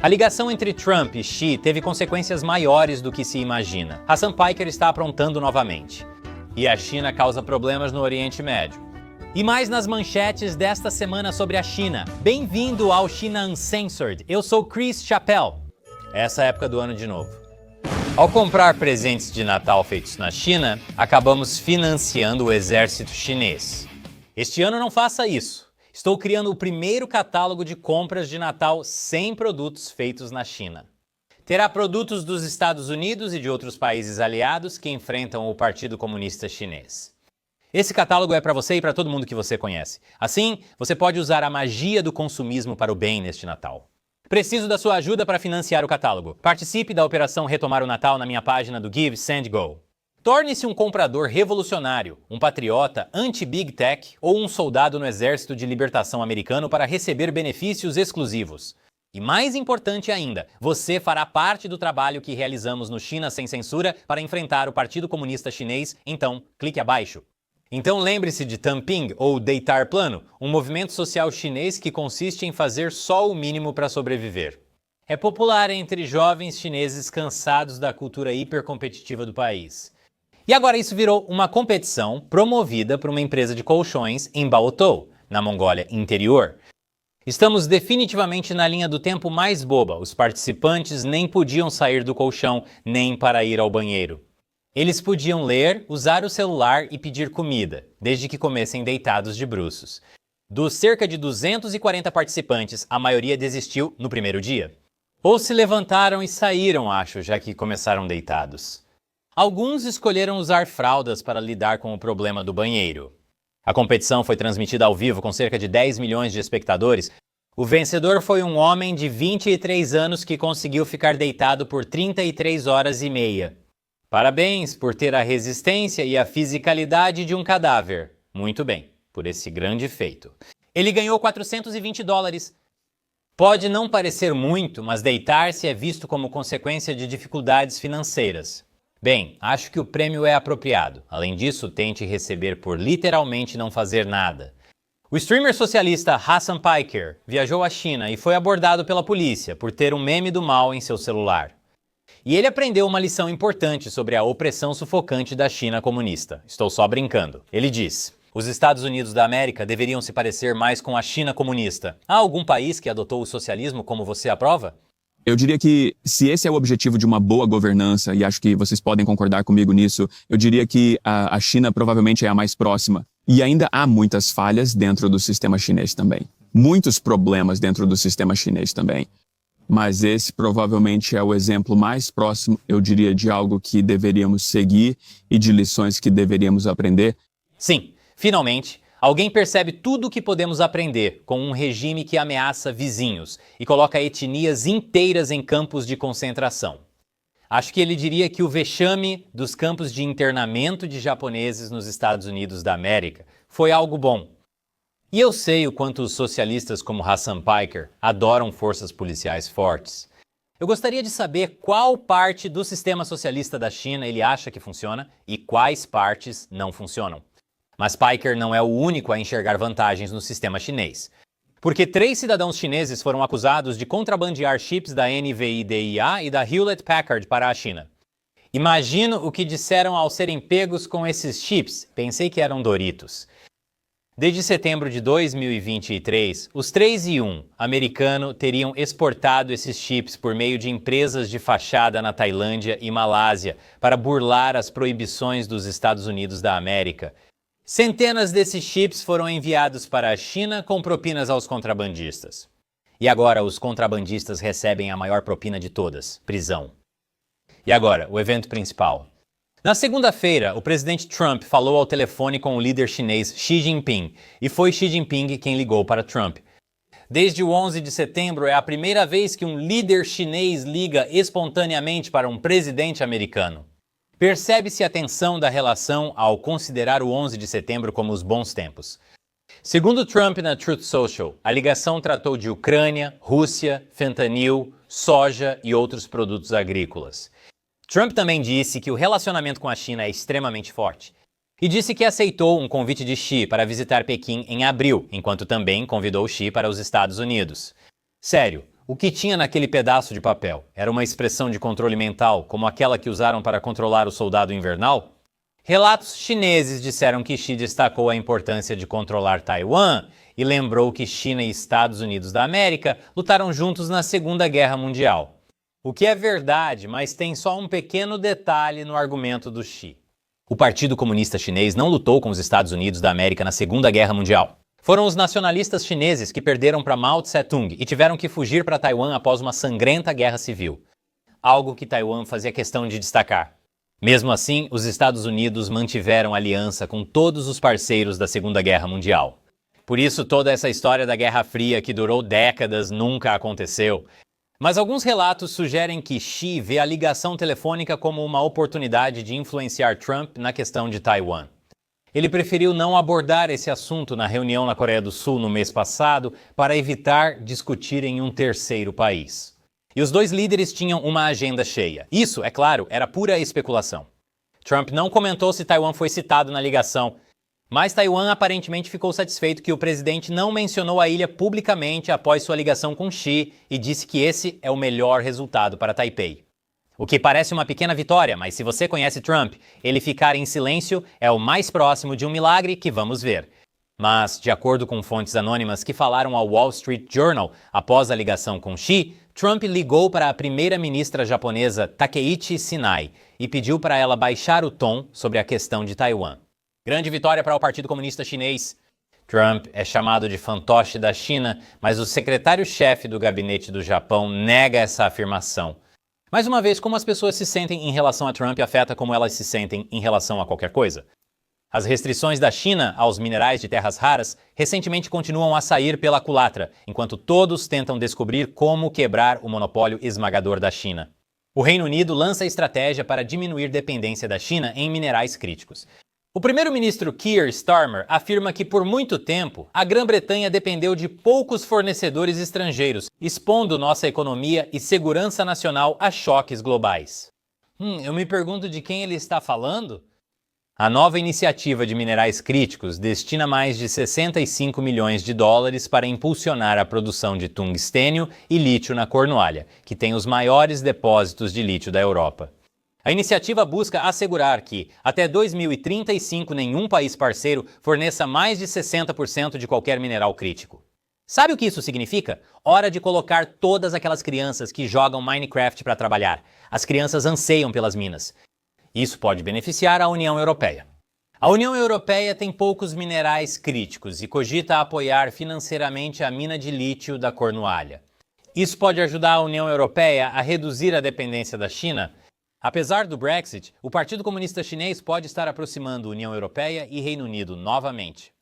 A ligação entre Trump e Xi teve consequências maiores do que se imagina. Hassan Piker está aprontando novamente. E a China causa problemas no Oriente Médio. E mais nas manchetes desta semana sobre a China. Bem-vindo ao China Uncensored. Eu sou Chris Chappell. Essa época do ano de novo. Ao comprar presentes de Natal feitos na China, acabamos financiando o exército chinês. Este ano não faça isso. Estou criando o primeiro catálogo de compras de Natal sem produtos feitos na China. Terá produtos dos Estados Unidos e de outros países aliados que enfrentam o Partido Comunista Chinês. Esse catálogo é para você e para todo mundo que você conhece. Assim, você pode usar a magia do consumismo para o bem neste Natal. Preciso da sua ajuda para financiar o catálogo. Participe da operação Retomar o Natal na minha página do Give, Send, Go. Torne-se um comprador revolucionário, um patriota anti-Big Tech ou um soldado no Exército de Libertação Americano para receber benefícios exclusivos. E mais importante ainda, você fará parte do trabalho que realizamos no China Sem Censura para enfrentar o Partido Comunista Chinês, então clique abaixo. Então lembre-se de Tamping, ou deitar plano, um movimento social chinês que consiste em fazer só o mínimo para sobreviver. É popular entre jovens chineses cansados da cultura hipercompetitiva do país. E agora isso virou uma competição promovida por uma empresa de colchões em Baotou, na Mongólia Interior. Estamos definitivamente na linha do tempo mais boba. Os participantes nem podiam sair do colchão, nem para ir ao banheiro. Eles podiam ler, usar o celular e pedir comida, desde que comessem deitados de bruços. Dos cerca de 240 participantes, a maioria desistiu no primeiro dia. Ou se levantaram e saíram, acho, já que começaram deitados. Alguns escolheram usar fraldas para lidar com o problema do banheiro. A competição foi transmitida ao vivo com cerca de 10 milhões de espectadores. O vencedor foi um homem de 23 anos que conseguiu ficar deitado por 33 horas e meia. Parabéns por ter a resistência e a fisicalidade de um cadáver. Muito bem, por esse grande feito. Ele ganhou $420. Pode não parecer muito, mas deitar-se é visto como consequência de dificuldades financeiras. Bem, acho que o prêmio é apropriado. Além disso, tente receber por literalmente não fazer nada. O streamer socialista Hassan Piker viajou à China e foi abordado pela polícia por ter um meme do mal em seu celular. E ele aprendeu uma lição importante sobre a opressão sufocante da China comunista. Estou só brincando. Ele diz: os Estados Unidos da América deveriam se parecer mais com a China comunista. Há algum país que adotou o socialismo como você aprova? Eu diria que, se esse é o objetivo de uma boa governança, e acho que vocês podem concordar comigo nisso, eu diria que a China provavelmente é a mais próxima. E ainda há muitas falhas dentro do sistema chinês também. Muitos problemas dentro do sistema chinês também. Mas esse provavelmente é o exemplo mais próximo, eu diria, de algo que deveríamos seguir e de lições que deveríamos aprender. Sim, finalmente, alguém percebe tudo o que podemos aprender com um regime que ameaça vizinhos e coloca etnias inteiras em campos de concentração. Acho que ele diria que o vexame dos campos de internamento de japoneses nos Estados Unidos da América foi algo bom. E eu sei o quanto os socialistas como Hassan Piker adoram forças policiais fortes. Eu gostaria de saber qual parte do sistema socialista da China ele acha que funciona e quais partes não funcionam. Mas Piker não é o único a enxergar vantagens no sistema chinês. Porque 3 cidadãos chineses foram acusados de contrabandear chips da NVIDIA e da Hewlett-Packard para a China. Imagino o que disseram ao serem pegos com esses chips. Pensei que eram Doritos. Desde setembro de 2023, os 3 e 1 americano teriam exportado esses chips por meio de empresas de fachada na Tailândia e Malásia para burlar as proibições dos Estados Unidos da América. Centenas desses chips foram enviados para a China com propinas aos contrabandistas. E agora os contrabandistas recebem a maior propina de todas, prisão. E agora, o evento principal. Na segunda-feira, o presidente Trump falou ao telefone com o líder chinês Xi Jinping, e foi Xi Jinping quem ligou para Trump. Desde o 11 de setembro é a primeira vez que um líder chinês liga espontaneamente para um presidente americano. Percebe-se a tensão da relação ao considerar o 11 de setembro como os bons tempos. Segundo Trump na Truth Social, a ligação tratou de Ucrânia, Rússia, fentanil, soja e outros produtos agrícolas. Trump também disse que o relacionamento com a China é extremamente forte e disse que aceitou um convite de Xi para visitar Pequim em abril, enquanto também convidou Xi para os Estados Unidos. Sério, O que tinha naquele pedaço de papel? Era uma expressão de controle mental, como aquela que usaram para controlar o soldado invernal? Relatos chineses disseram que Xi destacou a importância de controlar Taiwan e lembrou que China e Estados Unidos da América lutaram juntos na Segunda Guerra Mundial. O que é verdade, mas tem só um pequeno detalhe no argumento do Xi. O Partido Comunista Chinês não lutou com os Estados Unidos da América na Segunda Guerra Mundial. Foram os nacionalistas chineses que perderam para Mao Tse-tung e tiveram que fugir para Taiwan após uma sangrenta guerra civil. Algo que Taiwan fazia questão de destacar. Mesmo assim, os Estados Unidos mantiveram aliança com todos os parceiros da Segunda Guerra Mundial. Por isso, toda essa história da Guerra Fria, que durou décadas, nunca aconteceu. Mas alguns relatos sugerem que Xi vê a ligação telefônica como uma oportunidade de influenciar Trump na questão de Taiwan. Ele preferiu não abordar esse assunto na reunião na Coreia do Sul no mês passado para evitar discutir em um terceiro país. E os dois líderes tinham uma agenda cheia. Isso, é claro, era pura especulação. Trump não comentou se Taiwan foi citado na ligação, mas Taiwan aparentemente ficou satisfeito que o presidente não mencionou a ilha publicamente após sua ligação com Xi e disse que esse é o melhor resultado para Taipei. O que parece uma pequena vitória, mas se você conhece Trump, ele ficar em silêncio é o mais próximo de um milagre que vamos ver. Mas, de acordo com fontes anônimas que falaram ao Wall Street Journal após a ligação com Xi, Trump ligou para a primeira-ministra japonesa Takeichi Sinai e pediu para ela baixar o tom sobre a questão de Taiwan. Grande vitória para o Partido Comunista Chinês. Trump é chamado de fantoche da China, mas o secretário-chefe do gabinete do Japão nega essa afirmação. Mais uma vez, como as pessoas se sentem em relação a Trump afeta como elas se sentem em relação a qualquer coisa. As restrições da China aos minerais de terras raras recentemente continuam a sair pela culatra, enquanto todos tentam descobrir como quebrar o monopólio esmagador da China. O Reino Unido lança estratégia para diminuir dependência da China em minerais críticos. O primeiro-ministro Keir Starmer afirma que por muito tempo a Grã-Bretanha dependeu de poucos fornecedores estrangeiros, expondo nossa economia e segurança nacional a choques globais. Eu me pergunto de quem ele está falando? A nova iniciativa de minerais críticos destina mais de 65 milhões de dólares para impulsionar a produção de tungstênio e lítio na Cornualha, que tem os maiores depósitos de lítio da Europa. A iniciativa busca assegurar que, até 2035, nenhum país parceiro forneça mais de 60% de qualquer mineral crítico. Sabe o que isso significa? Hora de colocar todas aquelas crianças que jogam Minecraft para trabalhar. As crianças anseiam pelas minas. Isso pode beneficiar a União Europeia. A União Europeia tem poucos minerais críticos e cogita apoiar financeiramente a mina de lítio da Cornualha. Isso pode ajudar a União Europeia a reduzir a dependência da China. Apesar do Brexit, o Partido Comunista Chinês pode estar aproximando União Europeia e Reino Unido novamente.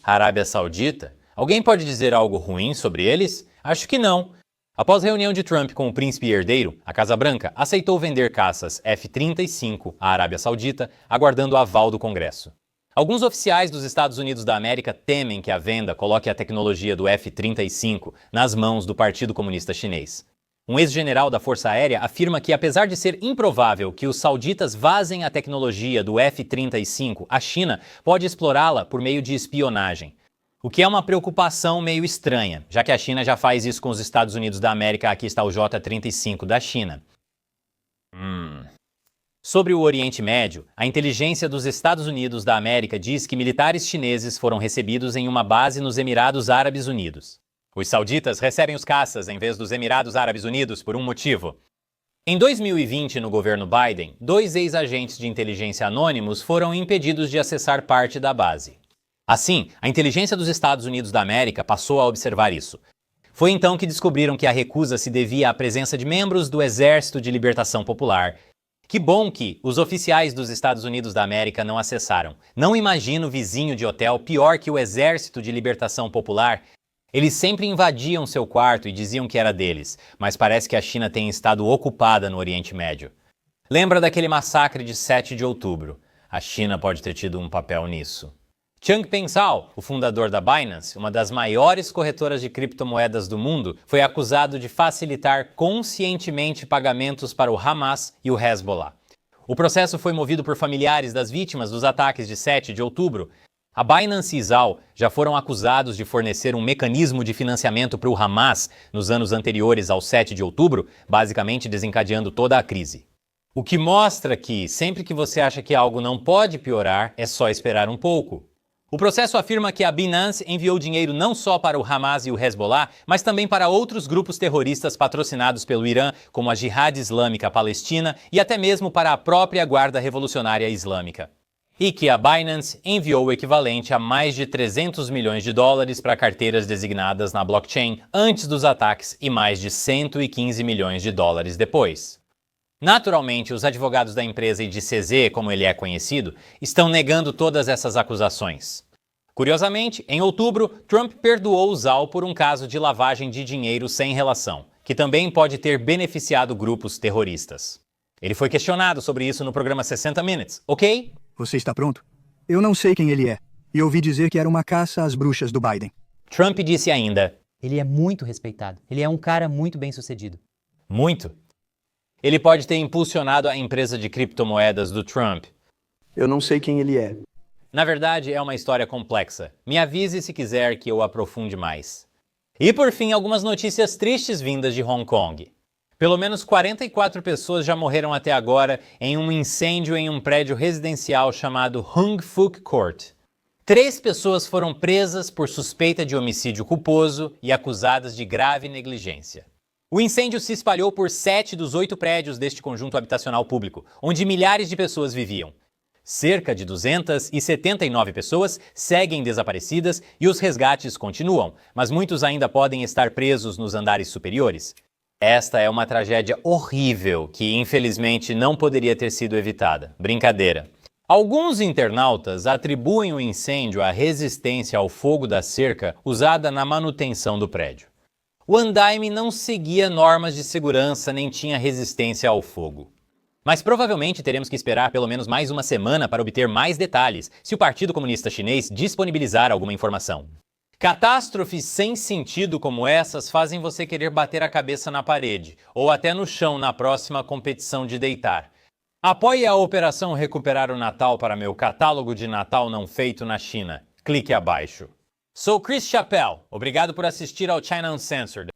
A Arábia Saudita? Alguém pode dizer algo ruim sobre eles? Acho que não. Após a reunião de Trump com o príncipe herdeiro, a Casa Branca aceitou vender caças F-35 à Arábia Saudita, aguardando o aval do Congresso. Alguns oficiais dos Estados Unidos da América temem que a venda coloque a tecnologia do F-35 nas mãos do Partido Comunista Chinês. Um ex-general da Força Aérea afirma que, apesar de ser improvável que os sauditas vazem a tecnologia do F-35, a China pode explorá-la por meio de espionagem. O que é uma preocupação meio estranha, já que a China já faz isso com os Estados Unidos da América. Aqui está o J-35 da China. Sobre o Oriente Médio, a inteligência dos Estados Unidos da América diz que militares chineses foram recebidos em uma base nos Emirados Árabes Unidos. Os sauditas recebem os caças em vez dos Emirados Árabes Unidos por um motivo. Em 2020, no governo Biden, 2 ex-agentes de inteligência anônimos foram impedidos de acessar parte da base. Assim, a inteligência dos Estados Unidos da América passou a observar isso. Foi então que descobriram que a recusa se devia à presença de membros do Exército de Libertação Popular. Que bom que os oficiais dos Estados Unidos da América não acessaram. Não imagino vizinho de hotel pior que o Exército de Libertação Popular. Eles sempre invadiam seu quarto e diziam que era deles, mas parece que a China tem estado ocupada no Oriente Médio. Lembra daquele massacre de 7 de outubro? A China pode ter tido um papel nisso. Changpeng Zhao, o fundador da Binance, uma das maiores corretoras de criptomoedas do mundo, foi acusado de facilitar conscientemente pagamentos para o Hamas e o Hezbollah. O processo foi movido por familiares das vítimas dos ataques de 7 de outubro. A Binance e Zao já foram acusados de fornecer um mecanismo de financiamento para o Hamas nos anos anteriores ao 7 de outubro, basicamente desencadeando toda a crise. O que mostra que, sempre que você acha que algo não pode piorar, é só esperar um pouco. O processo afirma que a Binance enviou dinheiro não só para o Hamas e o Hezbollah, mas também para outros grupos terroristas patrocinados pelo Irã, como a Jihad Islâmica Palestina e até mesmo para a própria Guarda Revolucionária Islâmica. E que a Binance enviou o equivalente a mais de 300 milhões de dólares para carteiras designadas na blockchain antes dos ataques e mais de 115 milhões de dólares depois. Naturalmente, os advogados da empresa e de CZ, como ele é conhecido, estão negando todas essas acusações. Curiosamente, em outubro, Trump perdoou o Zao por um caso de lavagem de dinheiro sem relação, que também pode ter beneficiado grupos terroristas. Ele foi questionado sobre isso no programa 60 Minutes, ok? Você está pronto? Eu não sei quem ele é, e ouvi dizer que era uma caça às bruxas do Biden. Trump disse ainda: Ele é muito respeitado. Ele é um cara muito bem-sucedido. Muito. Ele pode ter impulsionado a empresa de criptomoedas do Trump. Eu não sei quem ele é. Na verdade, é uma história complexa. Me avise se quiser que eu aprofunde mais. E por fim, algumas notícias tristes vindas de Hong Kong. Pelo menos 44 pessoas já morreram até agora em um incêndio em um prédio residencial chamado Hung Fook Court. 3 pessoas foram presas por suspeita de homicídio culposo e acusadas de grave negligência. O incêndio se espalhou por 7 dos 8 prédios deste conjunto habitacional público, onde milhares de pessoas viviam. Cerca de 279 pessoas seguem desaparecidas e os resgates continuam, mas muitos ainda podem estar presos nos andares superiores. Esta é uma tragédia horrível que, infelizmente, não poderia ter sido evitada. Brincadeira. Alguns internautas atribuem o incêndio à resistência ao fogo da cerca usada na manutenção do prédio. O andaime não seguia normas de segurança nem tinha resistência ao fogo. Mas provavelmente teremos que esperar pelo menos mais uma semana para obter mais detalhes, se o Partido Comunista Chinês disponibilizar alguma informação. Catástrofes sem sentido como essas fazem você querer bater a cabeça na parede, ou até no chão na próxima competição de deitar. Apoie a operação Recuperar o Natal para meu catálogo de Natal não feito na China. Clique abaixo. Sou Chris Chappell. Obrigado por assistir ao China Uncensored.